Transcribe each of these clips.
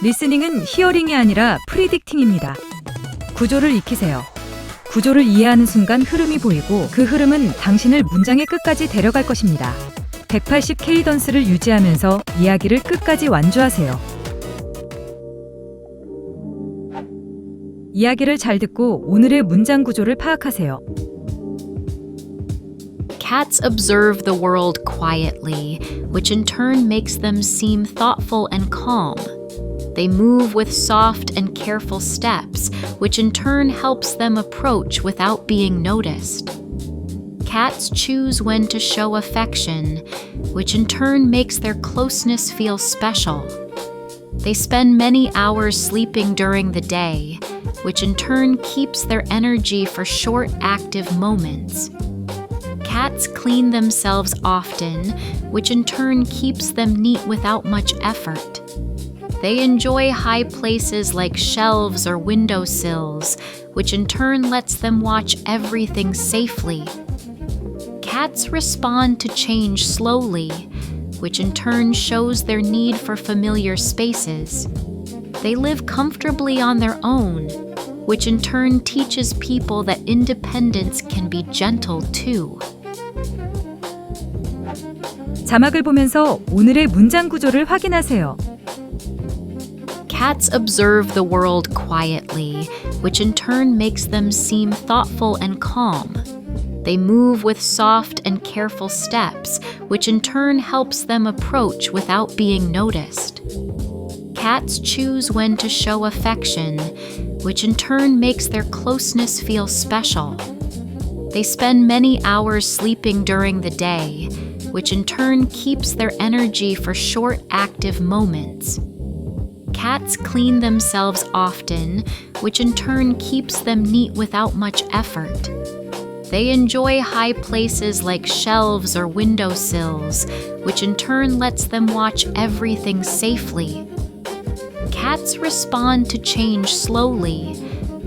리스닝은 히어링이 아니라 프리딕팅입니다. 구조를 익히세요. 구조를 이해하는 순간 흐름이 보이고 그 흐름은 당신을 문장의 끝까지 데려갈 것입니다. 180 케이던스를 유지하면서 이야기를 끝까지 완주하세요. 이야기를 잘 듣고 오늘의 문장 구조를 파악하세요. Cats observe the world quietly, which in turn makes them seem thoughtful and calm. They move with soft and careful steps, which in turn helps them approach without being noticed. Cats choose when to show affection, which in turn makes their closeness feel special. They spend many hours sleeping during the day, which in turn keeps their energy for short active moments. Cats clean themselves often, which in turn keeps them neat without much effort. They enjoy high places like shelves or windowsills, which in turn lets them watch everything safely. Cats respond to change slowly, which in turn shows their need for familiar spaces. They live comfortably on their own, which in turn teaches people that independence can be gentle too. 자막을 보면서 오늘의 문장 구조를 확인하세요. Cats observe the world quietly, which in turn makes them seem thoughtful and calm. They move with soft and careful steps, which in turn helps them approach without being noticed. Cats choose when to show affection, which in turn makes their closeness feel special. They spend many hours sleeping during the day, which in turn keeps their energy for short active moments. Cats clean themselves often, which in turn keeps them neat without much effort. They enjoy high places like shelves or windowsills, which in turn lets them watch everything safely. Cats respond to change slowly,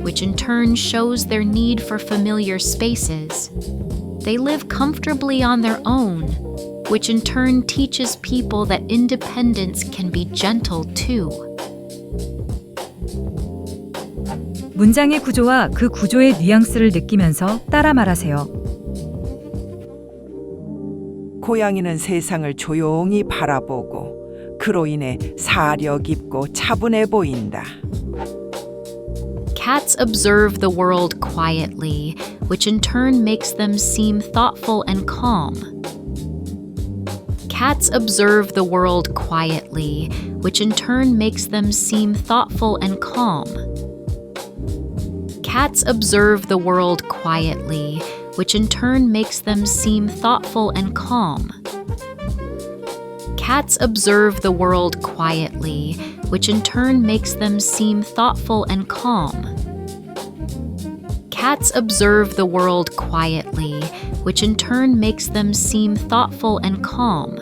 which in turn shows their need for familiar spaces. They live comfortably on their own, which in turn teaches people that independence can be gentle too. 문장의 구조와 그 구조의 뉘앙스를 느끼면서 따라 말하세요. 고양이는 세상을 조용히 바라보고 그로 인해 사려 깊고 차분해 보인다. Cats observe the world quietly, which in turn makes them seem thoughtful and calm. Cats observe the world quietly, which in turn makes them seem thoughtful and calm. Cats observe the world quietly, which in turn makes them seem thoughtful and calm. Cats observe the world quietly, which in turn makes them seem thoughtful and calm. Cats observe the world quietly, which in turn makes them seem thoughtful and calm.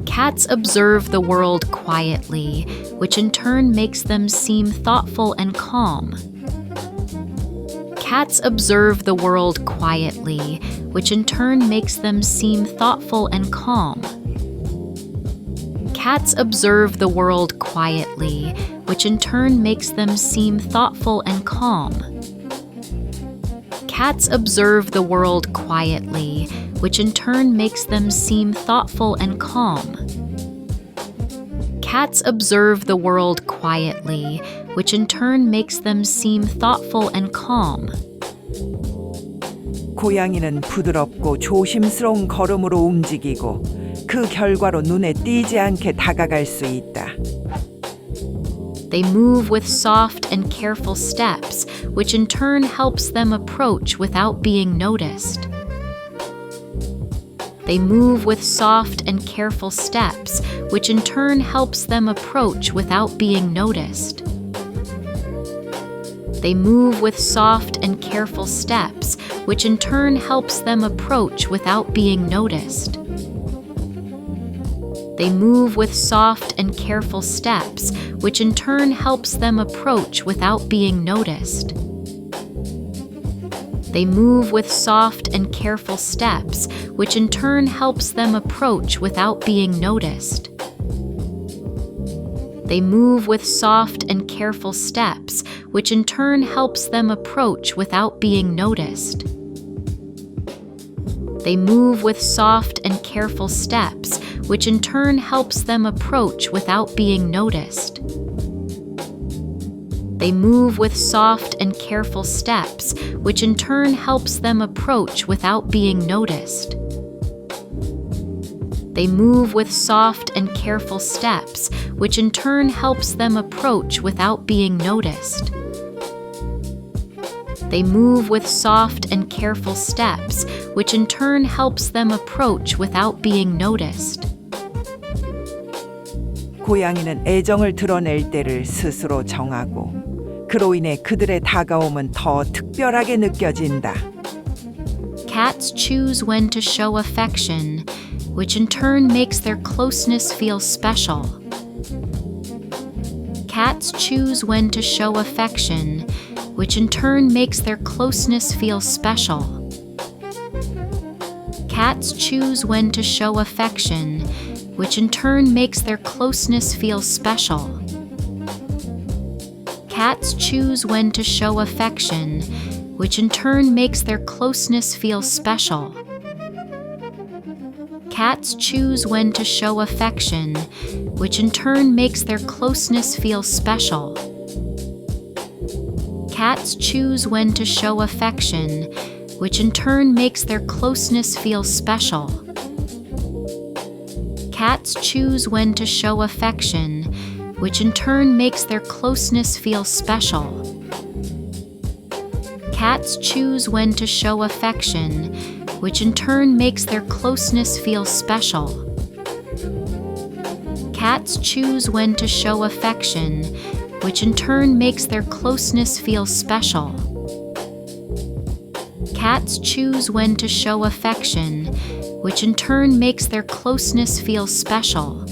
Cats observe the world quietly, which in turn makes them seem thoughtful and calm. Cats observe the world quietly, which in turn makes them seem thoughtful and calm. Cats observe the world quietly, which in turn makes them seem thoughtful and calm. Cats observe the world quietly, which in turn makes them seem thoughtful and calm. Cats observe the world quietly, which in turn makes them seem thoughtful and calm. 고양이는 부드럽고 조심스러운 걸음으로 움직이고 그 결과로 눈에 띄지 않게 다가갈 수 있다. They move with soft and careful steps, which in turn helps them approach without being noticed. They move with soft and careful steps, which in turn helps them approach without being noticed. They move with soft and careful steps, which in turn helps them approach without being noticed. They move with soft and careful steps, which in turn helps them approach without being noticed. They move with soft and careful steps, which in turn helps them approach without being noticed. They move with soft and careful steps, which in turn helps them approach without being noticed. They move with soft and careful steps, which in turn helps them approach without being noticed. They move with soft and careful steps, which in turn helps them approach without being noticed. They move with soft and careful steps, which in turn helps them approach without being noticed. They move with soft and careful steps, which in turn helps them approach without being noticed. 고양이는 애정을 드러낼 때를 스스로 정하고 그로 인해 그들의 다가옴은 더 특별하게 느껴진다. Cats choose when to show affection, which in turn makes their closeness feel special. Cats choose when to show affection, which in turn makes their closeness feel special. Cats choose when to show affection, which in turn makes their closeness feel special. Cats choose when to show affection, which in turn makes their closeness feel special. Cats choose when to show affection, which in turn makes their closeness feel special. Cats choose when to show affection, which in turn makes their closeness feel special. Cats choose when to show affection, which in turn makes their closeness feel special. Cats choose when to show affection, which in turn makes their closeness feel special. Cats choose when to show affection, which in turn makes their closeness feel special. Cats choose when to show affection, which in turn makes their closeness feel special.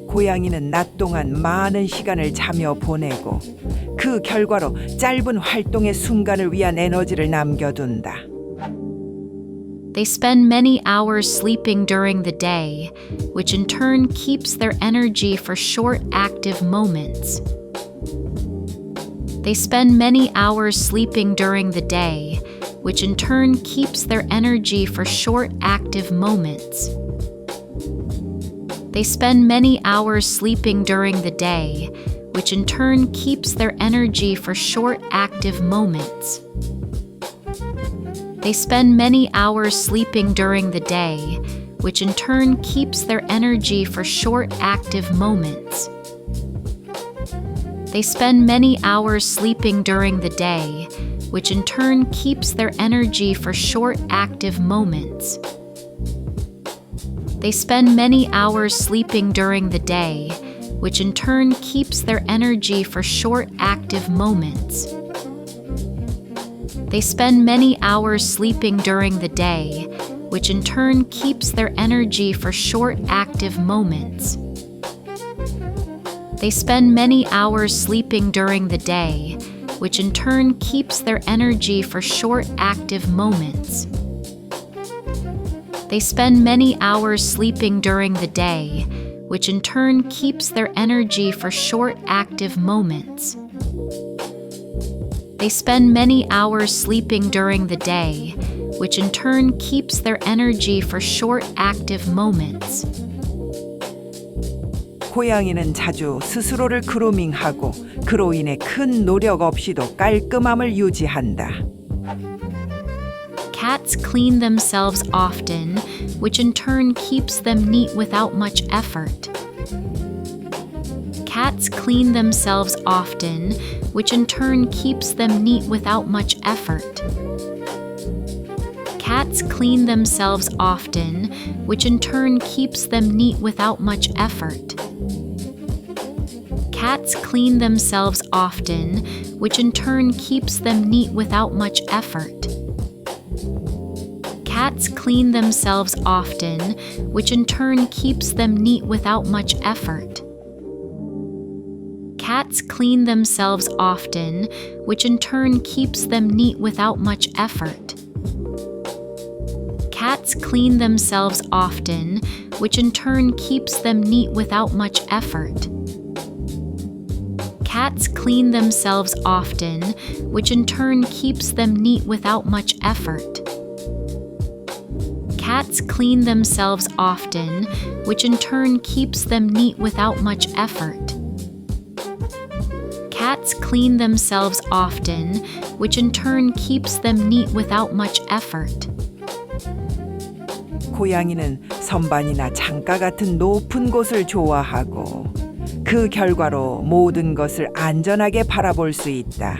고양이는 낮 동안 많은 시간을 자며 보내고 그 결과로 짧은 활동의 순간을 위한 에너지를 남겨둔다. They spend many hours sleeping during the day, which in turn keeps their energy for short active moments. They spend many hours sleeping during the day, which in turn keeps their energy for short active moments. They spend many hours sleeping during the day, which in turn keeps their energy for short active moments. They spend many hours sleeping during the day, which in turn keeps their energy for short active moments. They spend many hours sleeping during the day, which in turn keeps their energy for short active moments. They spend many hours sleeping during the day, which in turn keeps their energy for short active moments. They spend many hours sleeping during the day, which in turn keeps their energy for short active moments. They spend many hours sleeping during the day, which in turn keeps their energy for short active moments. They spend many hours sleeping during the day, which in turn keeps their energy for short active moments. They spend many hours sleeping during the day, which in turn keeps their energy for short active moments. 고양이는 자주 스스로를 그루밍하고 그로 인해 큰 노력 없이도 깔끔함을 유지한다. Cats clean themselves often, which in turn keeps them neat without much effort. Cats clean themselves often, which in turn keeps them neat without much effort. Cats clean themselves often, which in turn keeps them neat without much effort. Cats clean themselves often, which in turn keeps them neat without much effort. Cats clean themselves often, which in turn keeps them neat without much effort. Cats clean themselves often, which in turn keeps them neat without much effort. Cats clean themselves often, which in turn keeps them neat without much effort. Cats clean themselves often, which in turn keeps them neat without much effort. Cats clean themselves often, which in turn keeps them neat without much effort. Cats clean themselves often, which in turn keeps them neat without much effort. 고양이는 선반이나 창가 같은 높은 곳을 좋아하고 그 결과로 모든 것을 안전하게 바라볼 수 있다.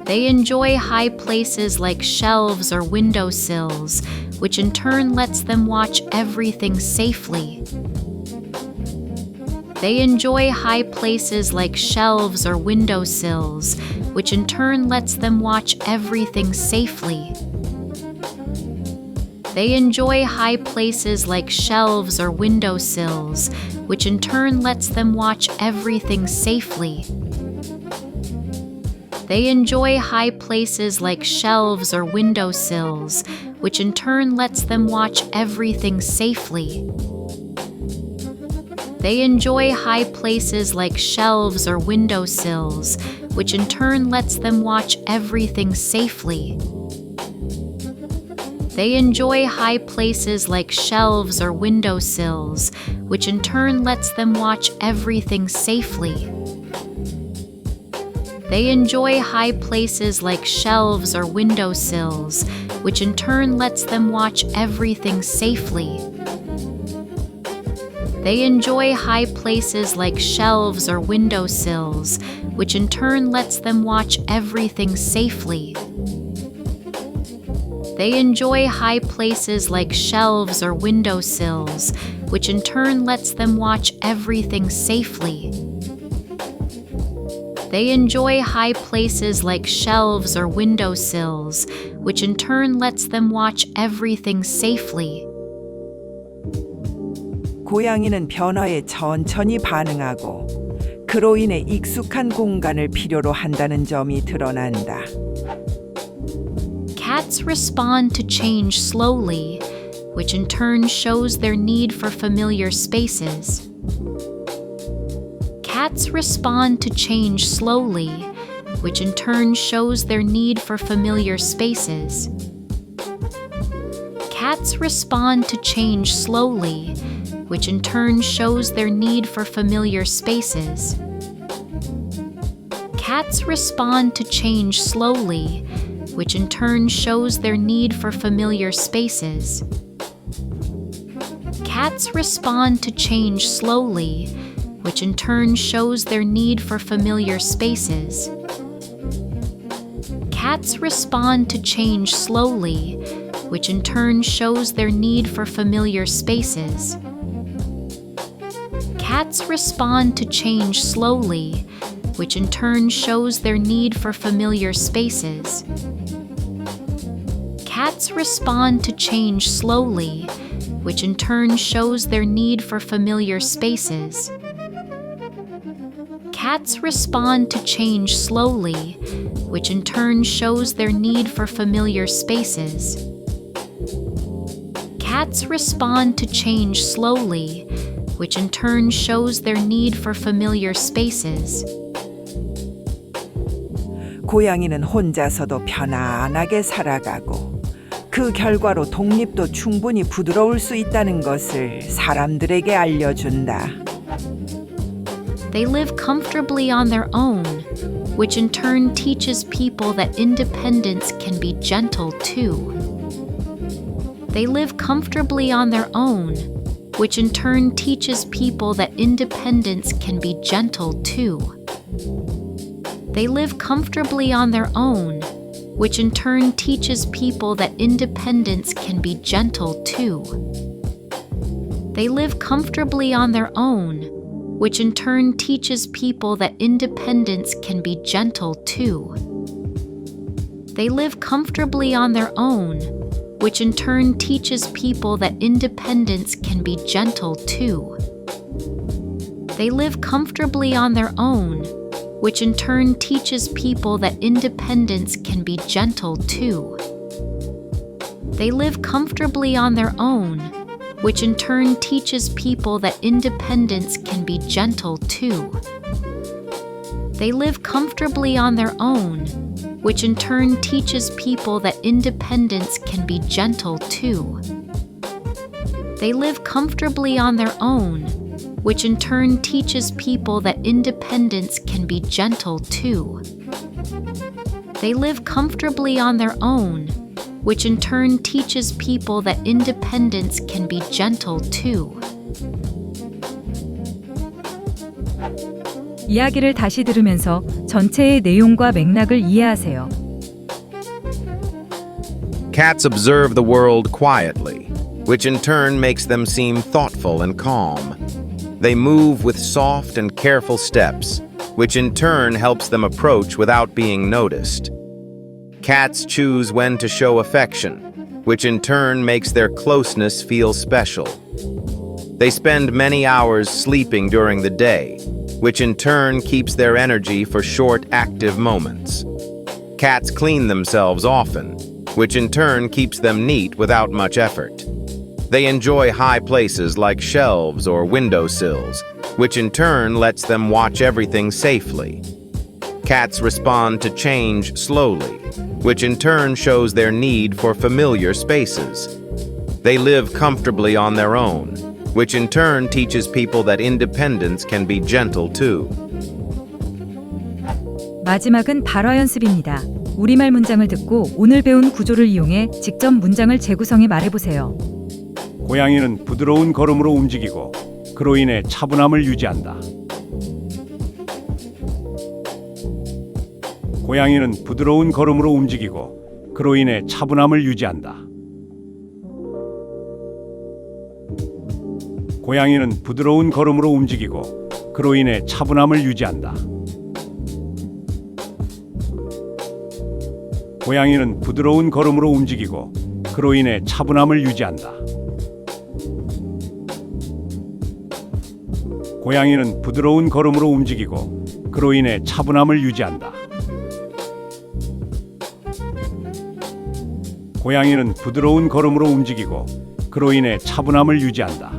They enjoy high places like shelves or windowsills, which in turn lets them watch everything safely. They enjoy high places like shelves or windowsills, which in turn lets them watch everything safely. They enjoy high places like shelves or windowsills, which in turn lets them watch everything safely. They enjoy high places like shelves or windowsills, which in turn lets them watch everything safely. They enjoy high places like shelves or windowsills, which in turn lets them watch everything safely. They enjoy high places like shelves or windowsills, which in turn lets them watch everything safely. They enjoy high places like shelves or windowsills, which in turn lets them watch everything safely. They enjoy high places like shelves or windowsills, which in turn lets them watch everything safely. They enjoy high places like shelves or windowsills, which in turn lets them watch everything safely. They enjoy high places like shelves or windowsills, which in turn lets them watch everything safely. 고양이는 변화에 천천히 반응하고 그로 인해 익숙한 공간을 필요로 한다는 점이 드러난다. Cats respond to change slowly, which in turn shows their need for familiar spaces. Cats respond to change slowly, which in turn shows their need for familiar spaces. Cats respond to change slowly, which in turn shows their need for familiar spaces. Cats respond to change slowly, which in turn shows their need for familiar spaces. Cats respond to change slowly, which in turn shows their need for familiar spaces. Cats respond to change slowly, which in turn shows their need for familiar spaces. Cats respond to change slowly, which in turn shows their need for familiar spaces. Cats respond to change slowly, which in turn shows their need for familiar spaces. Cats respond to change slowly, which in turn shows their need for familiar spaces. Cats respond to change slowly, which in turn shows their need for familiar spaces. 고양이는 혼자서도 편안하게 살아가고 그 결과로 독립도 충분히 부드러울 수 있다는 것을 사람들에게 알려준다. They live comfortably on their own, which in turn teaches people that independence can be gentle too. They live comfortably on their own, which in turn teaches people that independence can be gentle too. They live comfortably on their own, which in turn teaches people that independence can be gentle too. They live comfortably on their own, which in turn teaches people that independence can be gentle too. They live comfortably on their own, which in turn teaches people that independence can be gentle too. They live comfortably on their own, which in turn teaches people that independence can be gentle too. They live comfortably on their own, which in turn teaches people that independence can be gentle too. They live comfortably on their own, which in turn teaches people that independence can be gentle too. They live comfortably on their own, which in turn teaches people that independence can be gentle too. They live comfortably on their own, which in turn teaches people that independence can be gentle too. 이야기를 다시 들으면서 전체의 내용과 맥락을 이해하세요. Cats observe the world quietly, which in turn makes them seem thoughtful and calm. They move with soft and careful steps, which in turn helps them approach without being noticed. Cats choose when to show affection, which in turn makes their closeness feel special. They spend many hours sleeping during the day, which in turn keeps their energy for short, active moments. Cats clean themselves often, which in turn keeps them neat without much effort. They enjoy high places like shelves or windowsills, which in turn lets them watch everything safely. Cats respond to change slowly, which in turn shows their need for familiar spaces. They live comfortably on their own, which in turn teaches people that independence can be gentle too. 마지막은 발화 연습입니다. 우리말 문장을 듣고 오늘 배운 구조를 이용해 직접 문장을 재구성해 말해보세요. 고양이는 부드러운 걸음으로 움직이고 그로 인해 차분함을 유지한다. 고양이는 부드러운 걸음으로 움직이고 그로 인해 차분함을 유지한다. 고양이는 부드러운 걸음으로 움직이고 그로 인해 차분함을 유지한다. 고양이는 부드러운 걸음으로 움직이고 그로 인해 차분함을 유지한다. 고양이는 부드러운 걸음으로 움직이고 그로 인해 차분함을 유지한다. 고양이는 부드러운 걸음으로 움직이고 그로 인해 차분함을 유지한다.